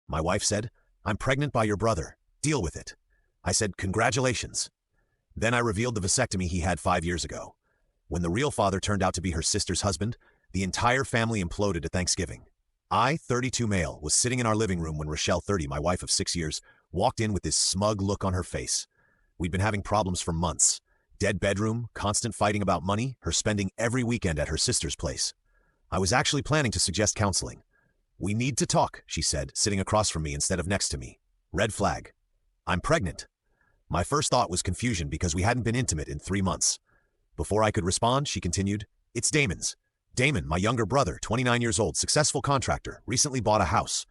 My wife said, "I'm pregnant by your brother. Deal with it." I said, "Congratulations." Then I revealed the vasectomy he had 5 years ago. When the real father turned out to be her sister's husband, the entire family imploded at Thanksgiving. I, 32 male, was sitting in our living room when Rochelle, 30, my wife of 6 years, walked in with this smug look on her face. We'd been having problems for months. Dead bedroom, constant fighting about money, her spending every weekend at her sister's place. I was actually planning to suggest counseling. "We need to talk," she said, sitting across from me instead of next to me. Red flag. "I'm pregnant." My first thought was confusion because we hadn't been intimate in 3 months. Before I could respond, she continued, "It's Damon's. Damon, my younger brother, 29 years old, successful contractor, recently bought a house.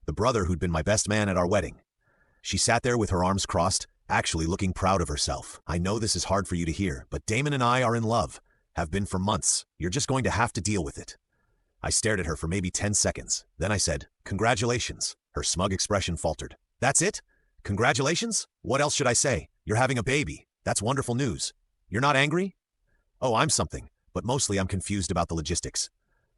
The brother who'd been my best man at our wedding." She sat there with her arms crossed, actually looking proud of herself. "I know this is hard for you to hear, but Damon and I are in love. Have been for months. You're just going to have to deal with it." I stared at her for maybe 10 seconds. Then I said, "Congratulations." Her smug expression faltered. "That's it? Congratulations? What else should I say? You're having a baby. That's wonderful news. You're not angry?" "Oh, I'm something, but mostly I'm confused about the logistics."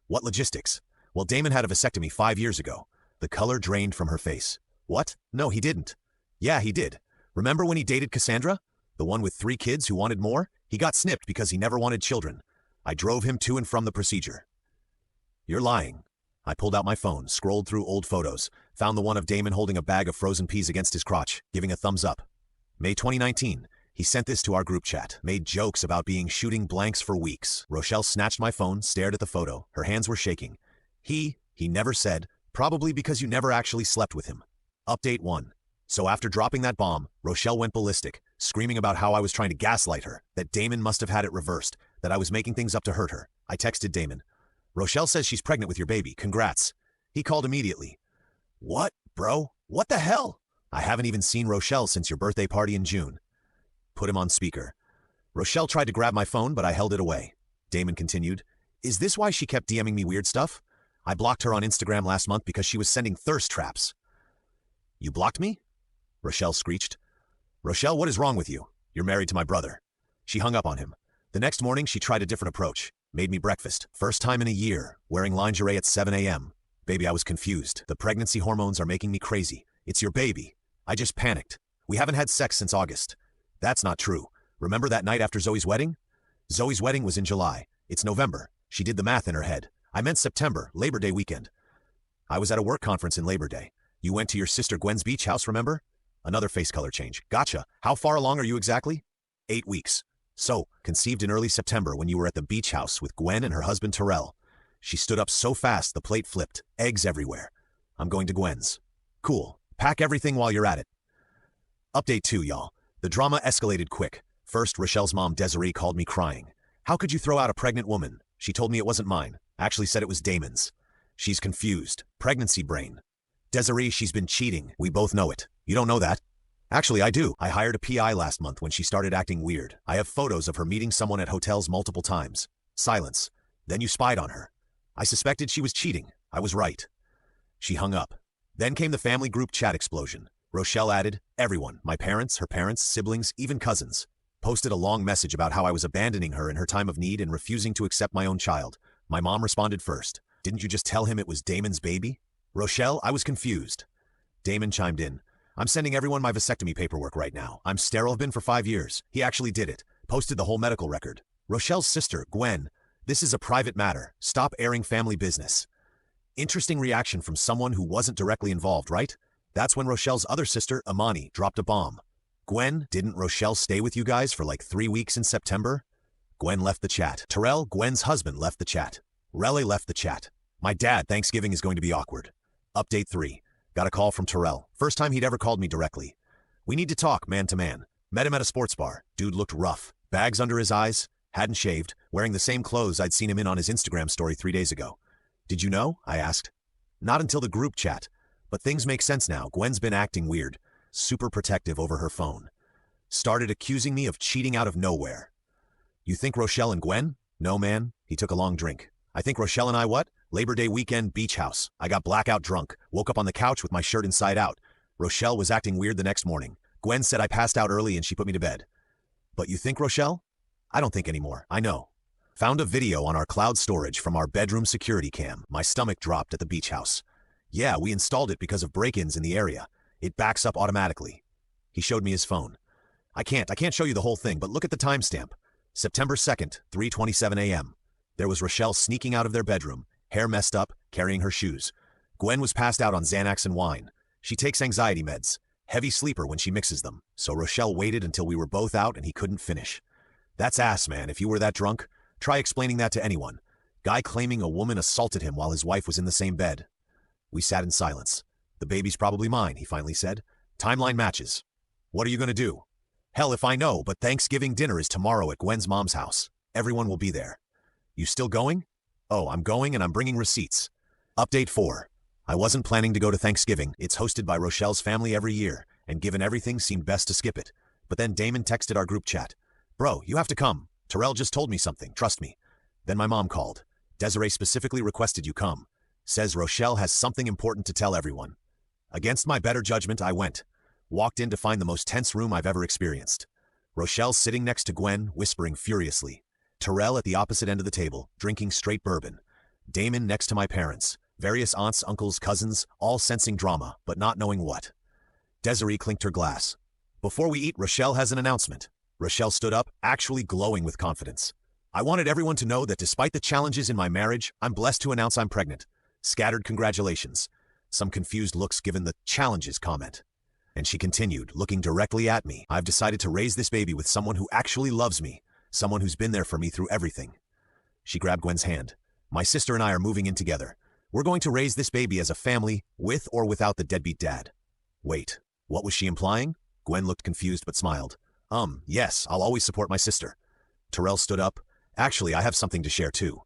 "What logistics?" "Well, Damon had a vasectomy 5 years ago." The color drained from her face. "What? No, he didn't." "Yeah, he did. Remember when he dated Cassandra? The one with 3 kids who wanted more? He got snipped because he never wanted children. I drove him to and from the procedure." "You're lying." I pulled out my phone, scrolled through old photos, found the one of Damon holding a bag of frozen peas against his crotch, giving a thumbs up. May 2019. He sent this to our group chat, made jokes about being shooting blanks for weeks. Rochelle snatched my phone, stared at the photo. Her hands were shaking. He never said, probably because you never actually slept with him. Update 1. So after dropping that bomb, Rochelle went ballistic, screaming about how I was trying to gaslight her, that Damon must have had it reversed, that I was making things up to hurt her. I texted Damon. "Rochelle says she's pregnant with your baby. Congrats." He called immediately. "What, bro? What the hell? I haven't even seen Rochelle since your birthday party in June." Put him on speaker. Rochelle tried to grab my phone, but I held it away. Damon continued, "Is this why she kept DMing me weird stuff? I blocked her on Instagram last month because she was sending thirst traps." "You blocked me?" Rochelle screeched. "Rochelle, what is wrong with you? You're married to my brother." She hung up on him. The next morning, she tried a different approach. Made me breakfast. First time in a year. Wearing lingerie at 7 a.m. Baby, I was confused. The pregnancy hormones are making me crazy. "It's your baby." I just panicked. "We haven't had sex since August." "That's not true. Remember that night after Zoe's wedding?" "Zoe's wedding was in July. It's November." She did the math in her head. "I meant September, Labor Day weekend." "I was at a work conference in Labor Day. You went to your sister Gwen's beach house, remember?" Another face color change. "Gotcha. How far along are you exactly?" 8 weeks. "So, conceived in early September when you were at the beach house with Gwen and her husband Terrell." She stood up so fast the plate flipped. Eggs everywhere. "I'm going to Gwen's." "Cool. Pack everything while you're at it." Update 2, y'all. The drama escalated quick. First, Rochelle's mom, Desiree, called me crying. "How could you throw out a pregnant woman?" She told me it wasn't mine. Actually said it was Damon's. She's confused. Pregnancy brain. "Desiree, she's been cheating. We both know it. You don't know that?" "Actually, I do. I hired a PI last month when she started acting weird. I have photos of her meeting someone at hotels multiple times." Silence. "Then you spied on her." "I suspected she was cheating. I was right." She hung up. Then came the family group chat explosion. Rochelle added, everyone, my parents, her parents, siblings, even cousins. Posted a long message about how I was abandoning her in her time of need and refusing to accept my own child. My mom responded first. "Didn't you just tell him it was Damon's baby?" "Rochelle, I was confused." Damon chimed in. "I'm sending everyone my vasectomy paperwork right now. I'm sterile, have been for 5 years. He actually did it. Posted the whole medical record." Rochelle's sister, Gwen. "This is a private matter. Stop airing family business." Interesting reaction from someone who wasn't directly involved, right? That's when Rochelle's other sister, Amani, dropped a bomb. "Gwen, didn't Rochelle stay with you guys for like 3 weeks in September?" Gwen left the chat. Terrell, Gwen's husband, left the chat. Relle left the chat. "My dad, Thanksgiving is going to be awkward." Update 3. Got a call from Terrell. First time he'd ever called me directly. "We need to talk, man to man." Met him at a sports bar. Dude looked rough. Bags under his eyes. Hadn't shaved. Wearing the same clothes I'd seen him in on his Instagram story 3 days ago. "Did you know?" I asked. "Not until the group chat. But things make sense now. Gwen's been acting weird. Super protective over her phone. Started accusing me of cheating out of nowhere." "You think Rochelle and Gwen?" "No, man." He took a long drink. "I think Rochelle and I what? Labor Day weekend, beach house. I got blackout drunk. Woke up on the couch with my shirt inside out. Rochelle was acting weird the next morning. Gwen said I passed out early and she put me to bed." "But you think Rochelle?" "I don't think anymore. I know." Found a video on our cloud storage from our bedroom security cam. My stomach dropped at the beach house. Yeah, we installed it because of break-ins in the area. It backs up automatically. He showed me his phone. I can't show you the whole thing, but look at the timestamp. September 2nd, 3:27 a.m. There was Rochelle sneaking out of their bedroom, hair messed up, carrying her shoes. Gwen was passed out on Xanax and wine. She takes anxiety meds. Heavy sleeper when she mixes them, so Rochelle waited until we were both out and he couldn't finish. That's ass, man. If you were that drunk, try explaining that to anyone. Guy claiming a woman assaulted him while his wife was in the same bed. We sat in silence. The baby's probably mine, he finally said. Timeline matches. What are you going to do? Hell if I know, but Thanksgiving dinner is tomorrow at Gwen's mom's house. Everyone will be there. You still going? Oh, I'm going and I'm bringing receipts. Update 4. I wasn't planning to go to Thanksgiving. It's hosted by Rochelle's family every year, and given everything, seemed best to skip it. But then Damon texted our group chat. Bro, you have to come. Terrell just told me something, trust me. Then my mom called. Desiree specifically requested you come. Says Rochelle has something important to tell everyone. Against my better judgment, I went. Walked in to find the most tense room I've ever experienced. Rochelle sitting next to Gwen, whispering furiously. Terrell at the opposite end of the table, drinking straight bourbon. Damon next to my parents. Various aunts, uncles, cousins, all sensing drama, but not knowing what. Desiree clinked her glass. Before we eat, Rochelle has an announcement. Rochelle stood up, actually glowing with confidence. I wanted everyone to know that despite the challenges in my marriage, I'm blessed to announce I'm pregnant. Scattered congratulations. Some confused looks given the challenges comment. And she continued, looking directly at me. I've decided to raise this baby with someone who actually loves me, someone who's been there for me through everything. She grabbed Gwen's hand. My sister and I are moving in together. We're going to raise this baby as a family, with or without the deadbeat dad. Wait, what was she implying? Gwen looked confused but smiled. Yes, I'll always support my sister. Terrell stood up. Actually, I have something to share too.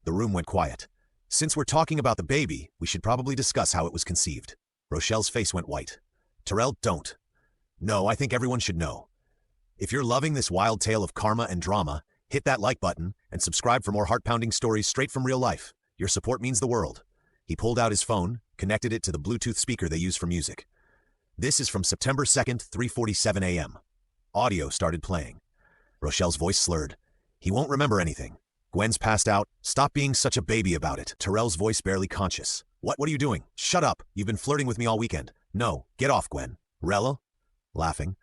The room went quiet. Since we're talking about the baby, we should probably discuss how it was conceived. Rochelle's face went white. Terrell, don't. No, I think everyone should know. If you're loving this wild tale of karma and drama, hit that like button and subscribe for more heart-pounding stories straight from real life. Your support means the world. He pulled out his phone, connected it to the Bluetooth speaker they use for music. This is from September 2nd, 3:47 a.m. Audio started playing. Rochelle's voice slurred. He won't remember anything. Gwen's passed out. Stop being such a baby about it. Terrell's voice barely conscious. What are you doing? Shut up. You've been flirting with me all weekend. No, get off, Gwen. Rella? Laughing.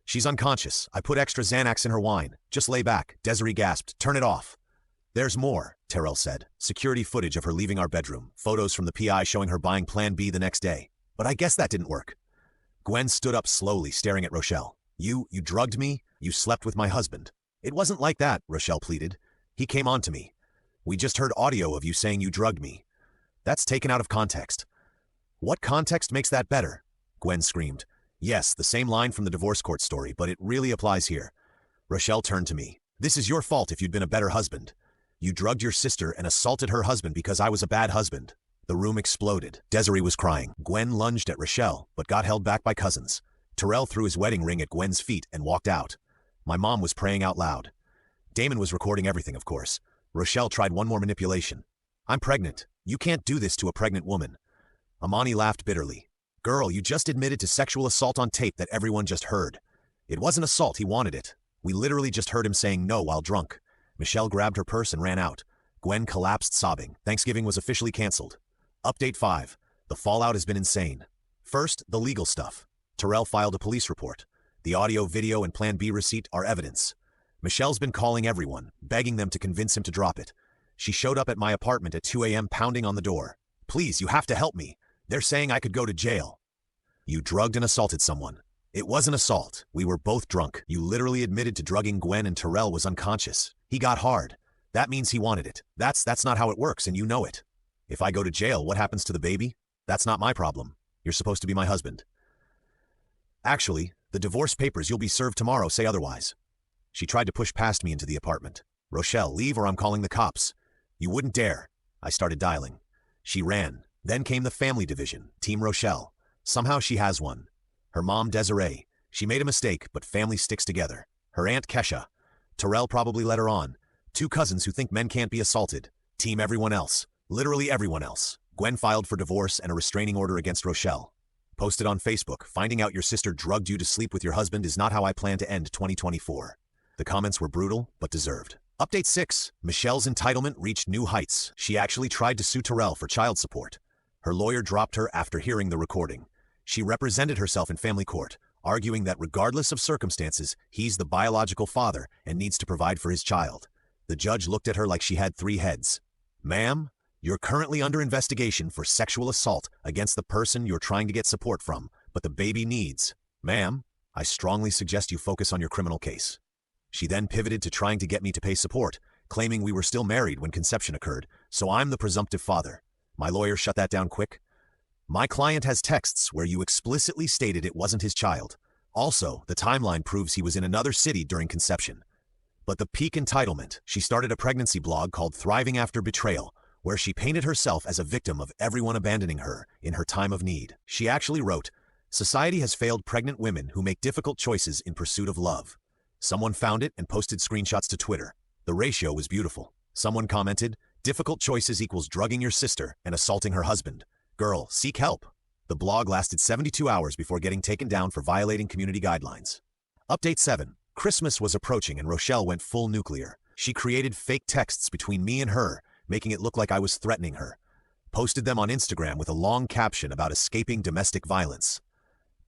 She's unconscious. I put extra Xanax in her wine. Just lay back. Desiree gasped. Turn it off. There's more, Terrell said. Security footage of her leaving our bedroom. Photos from the PI showing her buying Plan B the next day. But I guess that didn't work. Gwen stood up slowly, staring at Rochelle. You drugged me? You slept with my husband. It wasn't like that, Rochelle pleaded. He came on to me. We just heard audio of you saying you drugged me. That's taken out of context. What context makes that better? Gwen screamed. Yes, the same line from the divorce court story, but it really applies here. Rochelle turned to me. This is your fault if you'd been a better husband. You drugged your sister and assaulted her husband because I was a bad husband. The room exploded. Desiree was crying. Gwen lunged at Rochelle, but got held back by cousins. Terrell threw his wedding ring at Gwen's feet and walked out. My mom was praying out loud. Damon was recording everything, of course. Rochelle tried one more manipulation. I'm pregnant. You can't do this to a pregnant woman. Amani laughed bitterly. Girl, you just admitted to sexual assault on tape that everyone just heard. It wasn't assault, he wanted it. We literally just heard him saying no while drunk. Michelle grabbed her purse and ran out. Gwen collapsed sobbing. Thanksgiving was officially canceled. Update 5. The fallout has been insane. First, the legal stuff. Terrell filed a police report. The audio, video, and Plan B receipt are evidence. Michelle's been calling everyone, begging them to convince him to drop it. She showed up at my apartment at 2 a.m. pounding on the door. Please, you have to help me. They're saying I could go to jail. You drugged and assaulted someone. It wasn't assault. We were both drunk. You literally admitted to drugging Gwen and Terrell was unconscious. He got hard. That means he wanted it. That's not how it works, and you know it. If I go to jail, what happens to the baby? That's not my problem. You're supposed to be my husband. Actually, the divorce papers you'll be served tomorrow say otherwise. She tried to push past me into the apartment. Rochelle, leave or I'm calling the cops. You wouldn't dare. I started dialing. She ran. Then came the family division, Team Rochelle. Somehow she has one. Her mom, Desiree. She made a mistake, but family sticks together. Her aunt, Kesha. Terrell probably led her on. 2 cousins who think men can't be assaulted. Team everyone else. Literally everyone else. Gwen filed for divorce and a restraining order against Rochelle. Posted on Facebook, finding out your sister drugged you to sleep with your husband is not how I plan to end 2024. The comments were brutal, but deserved. Update 6. Michelle's entitlement reached new heights. She actually tried to sue Terrell for child support. Her lawyer dropped her after hearing the recording. She represented herself in family court, arguing that regardless of circumstances, he's the biological father and needs to provide for his child. The judge looked at her like she had 3 heads. Ma'am, you're currently under investigation for sexual assault against the person you're trying to get support from, but the baby needs. Ma'am, I strongly suggest you focus on your criminal case. She then pivoted to trying to get me to pay support, claiming we were still married when conception occurred, so I'm the presumptive father. My lawyer shut that down quick. My client has texts where you explicitly stated it wasn't his child. Also, the timeline proves he was in another city during conception. But the peak entitlement, she started a pregnancy blog called Thriving After Betrayal, where she painted herself as a victim of everyone abandoning her in her time of need. She actually wrote, "Society has failed pregnant women who make difficult choices in pursuit of love." Someone found it and posted screenshots to Twitter. The ratio was beautiful. Someone commented, "Difficult choices equals drugging your sister and assaulting her husband. Girl, seek help." The blog lasted 72 hours before getting taken down for violating community guidelines. Update 7. Christmas was approaching and Rochelle went full nuclear. She created fake texts between me and her, making it look like I was threatening her. Posted them on Instagram with a long caption about escaping domestic violence.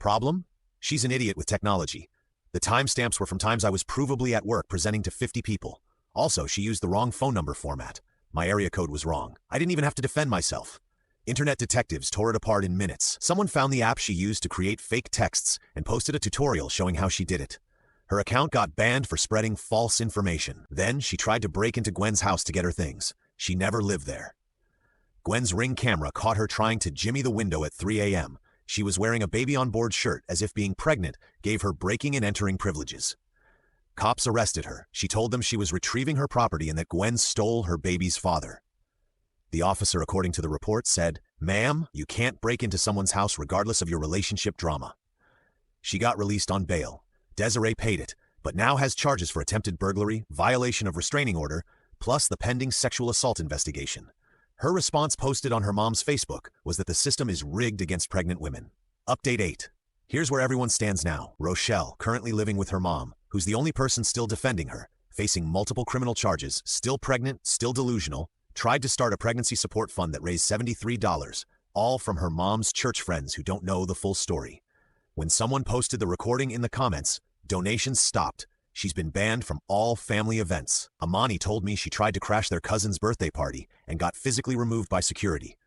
Problem? She's an idiot with technology. The timestamps were from times I was provably at work presenting to 50 people. Also, she used the wrong phone number format. My area code was wrong. I didn't even have to defend myself. Internet detectives tore it apart in minutes. Someone found the app she used to create fake texts and posted a tutorial showing how she did it. Her account got banned for spreading false information. Then she tried to break into Gwen's house to get her things. She never lived there. Gwen's Ring camera caught her trying to jimmy the window at 3 a.m. She was wearing a baby-on-board shirt as if being pregnant gave her breaking and entering privileges. Cops arrested her. She told them she was retrieving her property and that Gwen stole her baby's father. The officer, according to the report, said, "Ma'am, you can't break into someone's house regardless of your relationship drama." She got released on bail. Desiree paid it, but now has charges for attempted burglary, violation of restraining order, plus the pending sexual assault investigation. Her response posted on her mom's Facebook was that the system is rigged against pregnant women. Update 8. Here's where everyone stands now. Rochelle, currently living with her mom, who's the only person still defending her, facing multiple criminal charges, still pregnant, still delusional, tried to start a pregnancy support fund that raised $73, all from her mom's church friends who don't know the full story. When someone posted the recording in the comments, donations stopped. She's been banned from all family events. Amani told me she tried to crash their cousin's birthday party and got physically removed by security.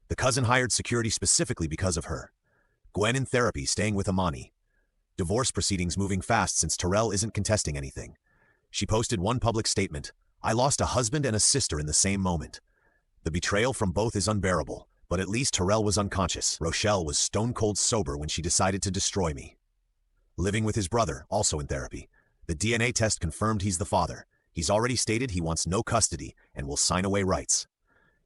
The cousin hired security specifically because of her. Gwen in therapy staying with Amani. Divorce proceedings moving fast since Terrell isn't contesting anything. She posted one public statement, "I lost a husband and a sister in the same moment. The betrayal from both is unbearable, but at least Terrell was unconscious. Rochelle was stone cold sober when she decided to destroy me." Living with his brother, also in therapy. The DNA test confirmed he's the father. He's already stated he wants no custody and will sign away rights.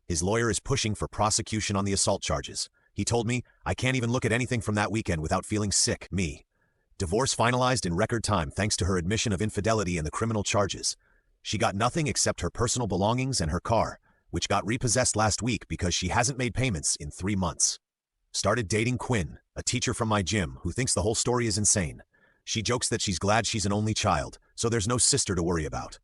His lawyer is pushing for prosecution on the assault charges. He told me, "I can't even look at anything from that weekend without feeling sick." Me. Divorce finalized in record time thanks to her admission of infidelity and the criminal charges. She got nothing except her personal belongings and her car, which got repossessed last week because she hasn't made payments in 3 months. Started dating Quinn, a teacher from my gym who thinks the whole story is insane. She jokes that she's glad she's an only child, so there's no sister to worry about.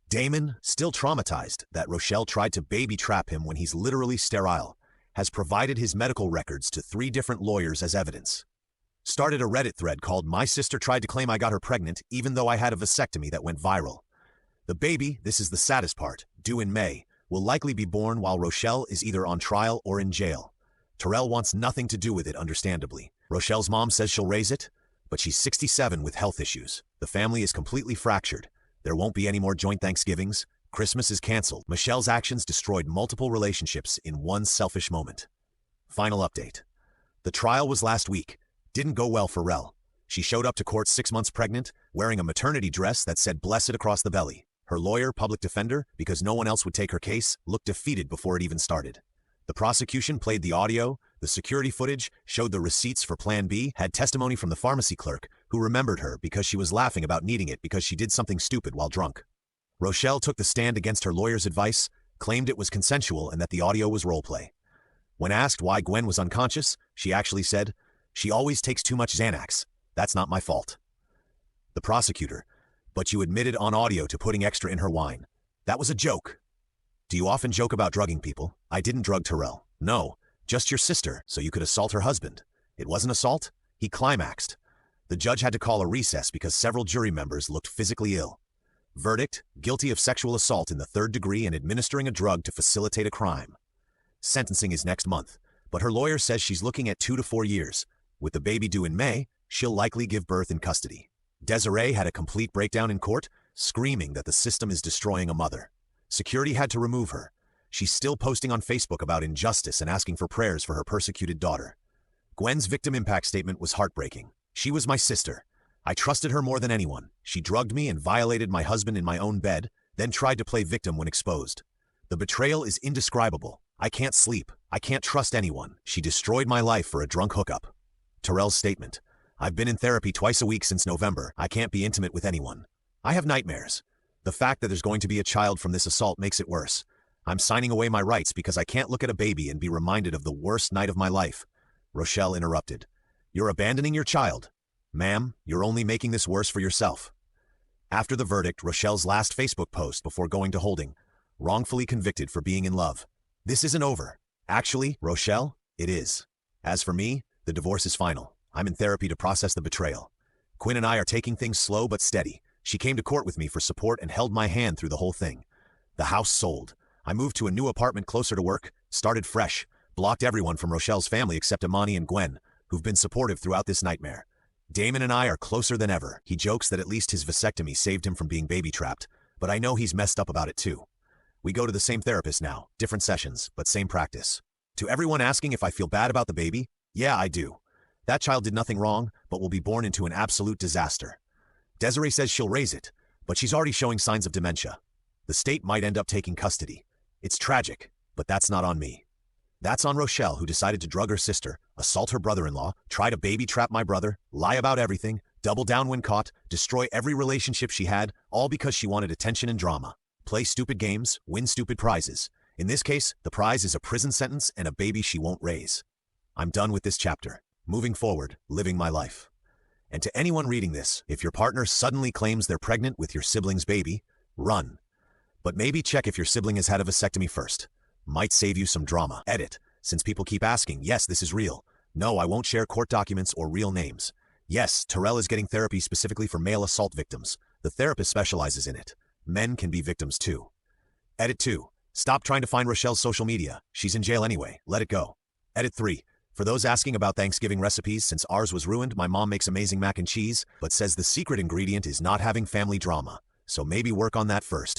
Damon, still traumatized that Rochelle tried to baby trap him when he's literally sterile, has provided his medical records to 3 different lawyers as evidence. Started a Reddit thread called "My Sister Tried to Claim I Got Her Pregnant Even Though I Had a Vasectomy" that went viral. The baby, this is the saddest part, due in May, will likely be born while Rochelle is either on trial or in jail. Terrell wants nothing to do with it, understandably. Rochelle's mom says she'll raise it, but she's 67 with health issues. The family is completely fractured. There won't be any more joint Thanksgivings. Christmas is canceled. Michelle's actions destroyed multiple relationships in one selfish moment. Final update. The trial was last week. Didn't go well for Rel. She showed up to court 6 months pregnant, wearing a maternity dress that said "Blessed" across the belly. Her lawyer, public defender, because no one else would take her case, looked defeated before it even started. The prosecution played the audio, the security footage, showed the receipts for Plan B, had testimony from the pharmacy clerk, who remembered her because she was laughing about needing it because she did something stupid while drunk. Rochelle took the stand against her lawyer's advice, claimed it was consensual and that the audio was roleplay. When asked why Gwen was unconscious, she actually said, "She always takes too much Xanax. That's not my fault." The prosecutor, "But you admitted on audio to putting extra in her wine. That was a joke." "Do you often joke about drugging people?" "I didn't drug Terrell." "No, Just your sister, so you could assault her husband. It wasn't assault? He climaxed. The judge had to call a recess because several jury members looked physically ill. Verdict: guilty of sexual assault in the 3rd degree and administering a drug to facilitate a crime. Sentencing is next month, but her lawyer says she's looking at 2 to 4 years. With the baby due in May, she'll likely give birth in custody. Desiree had a complete breakdown in court, screaming that the system is destroying a mother. Security had to remove her. She's still posting on Facebook about injustice and asking for prayers for her persecuted daughter. Gwen's victim impact statement was heartbreaking. She was my sister. I trusted her more than anyone. She drugged me and violated my husband in my own bed, then tried to play victim when exposed. The betrayal is indescribable. I can't sleep. I can't trust anyone. She destroyed my life for a drunk hookup. Terrell's statement: I've been in therapy twice a week since November. I can't be intimate with anyone. I have nightmares. The fact that there's going to be a child from this assault makes it worse. I'm signing away my rights because I can't look at a baby and be reminded of the worst night of my life. Rochelle interrupted. You're abandoning your child. Ma'am, you're only making this worse for yourself. After the verdict, Rochelle's last Facebook post before going to holding: wrongfully convicted for being in love. This isn't over. Actually, Rochelle, it is. As for me, the divorce is final. I'm in therapy to process the betrayal. Quinn and I are taking things slow but steady. She came to court with me for support and held my hand through the whole thing. The house sold. I moved to a new apartment closer to work, started fresh, blocked everyone from Rochelle's family except Imani and Gwen, who've been supportive throughout this nightmare. Damon and I are closer than ever. He jokes that at least his vasectomy saved him from being baby-trapped, but I know he's messed up about it too. We go to the same therapist now, different sessions, but same practice. To everyone asking if I feel bad about the baby, yeah, I do. That child did nothing wrong, but will be born into an absolute disaster. Desiree says she'll raise it, but she's already showing signs of dementia. The state might end up taking custody. It's tragic, but that's not on me. That's on Rochelle, who decided to drug her sister, assault her brother-in-law, try to baby-trap my brother, lie about everything, double down when caught, destroy every relationship she had, all because she wanted attention and drama. Play stupid games, win stupid prizes. In this case, the prize is a prison sentence and a baby she won't raise. I'm done with this chapter. Moving forward, living my life. And to anyone reading this, if your partner suddenly claims they're pregnant with your sibling's baby, run. But maybe check if your sibling has had a vasectomy first. Might save you some drama. Edit. Since people keep asking, yes, this is real. No, I won't share court documents or real names. Yes, Terrell is getting therapy specifically for male assault victims. The therapist specializes in it. Men can be victims too. Edit 2. Stop trying to find Rochelle's social media. She's in jail anyway. Let it go. Edit 3. For those asking about Thanksgiving recipes, since ours was ruined, my mom makes amazing mac and cheese, but says the secret ingredient is not having family drama. So maybe work on that first.